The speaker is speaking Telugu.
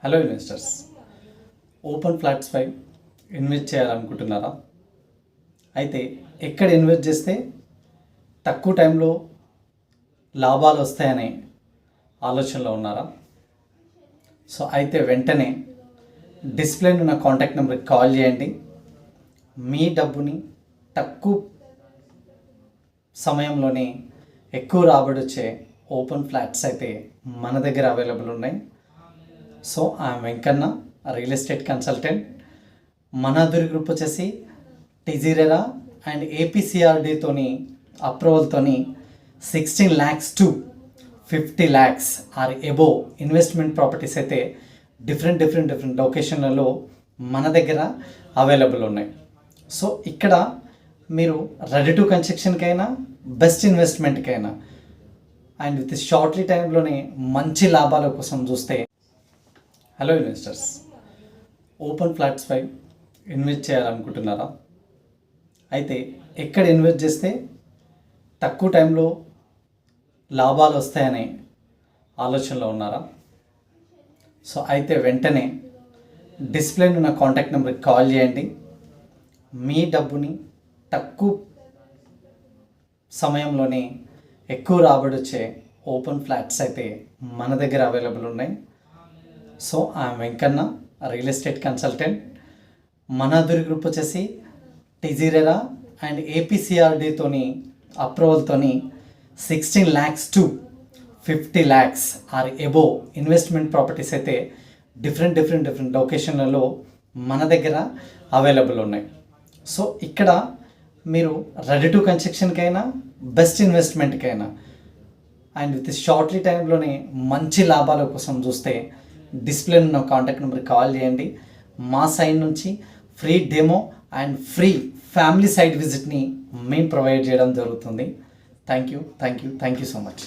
హలో ఇన్వెస్టర్స్, ఓపెన్ ఫ్లాట్స్పై ఇన్వెస్ట్ చేయాలనుకుంటున్నారా? అయితే ఎక్కడ ఇన్వెస్ట్ చేస్తే తక్కువ టైంలో లాభాలు వస్తాయనే ఆలోచనలో ఉన్నారా? సో అయితే వెంటనే డిస్ప్లేలో ఉన్న కాంటాక్ట్ నెంబర్కి కాల్ చేయండి. మీ డబ్బుని తక్కువ సమయంలోనే ఎక్కువ రాబడి వచ్చే ఓపెన్ ఫ్లాట్స్ అయితే మన దగ్గర అవైలబుల్ ఉన్నాయి. So I'm Venkanna, real estate consultant. మన అదూరి గ్రూప్ వచ్చేసి టిజిరెరా అండ్ ఏపీసీఆర్డీతోని అప్రూవల్తోని 16 lakhs to 50 lakhs are above investment properties అయితే డిఫరెంట్ లొకేషన్లలో మన దగ్గర అవైలబుల్ ఉన్నాయి. సో ఇక్కడ మీరు రెడీ టు కన్స్ట్రక్షన్కైనా బెస్ట్ ఇన్వెస్ట్మెంట్కైనా అండ్ విత్ షార్ట్లీ టైంలోనే మంచి లాభాల కోసం చూస్తే, హలో ఇన్వెస్టర్స్, ఓపెన్ ఫ్లాట్స్పై ఇన్వెస్ట్ చేయాలనుకుంటున్నారా? అయితే ఎక్కడ ఇన్వెస్ట్ చేస్తే తక్కువ టైంలో లాభాలు వస్తాయనే ఆలోచనలో ఉన్నారా? సో అయితే వెంటనే డిస్ప్లేలో ఉన్న కాంటాక్ట్ నెంబర్కి కాల్ చేయండి. మీ డబ్బుని తక్కువ సమయంలోనే ఎక్కువ రాబడి వచ్చే ఓపెన్ ఫ్లాట్స్ అయితే మన దగ్గర అవైలబుల్ ఉన్నాయి. So I'm Venkanna, real estate consultant. మన అదూరి గ్రూప్ వచ్చేసి టిజిరెరా అండ్ ఏపీసీఆర్డీతోని అప్రూవల్తోని 16 lakhs to 50 lakhs are above investment properties అయితే డిఫరెంట్ లొకేషన్లలో మన దగ్గర అవైలబుల్ ఉన్నాయి. సో ఇక్కడ మీరు రెడీ టు కన్స్ట్రక్షన్కైనా బెస్ట్ ఇన్వెస్ట్మెంట్కైనా అండ్ విత్ షార్ట్లీ టైంలోనే మంచి లాభాల కోసం చూస్తే డిస్ప్లే ఉన్న కాంటాక్ట్ నెంబర్కి కాల్ చేయండి. మా సైడ్ నుంచి free demo and free family site విజిట్ని మేము ప్రొవైడ్ చేయడం జరుగుతుంది. Thank you so much.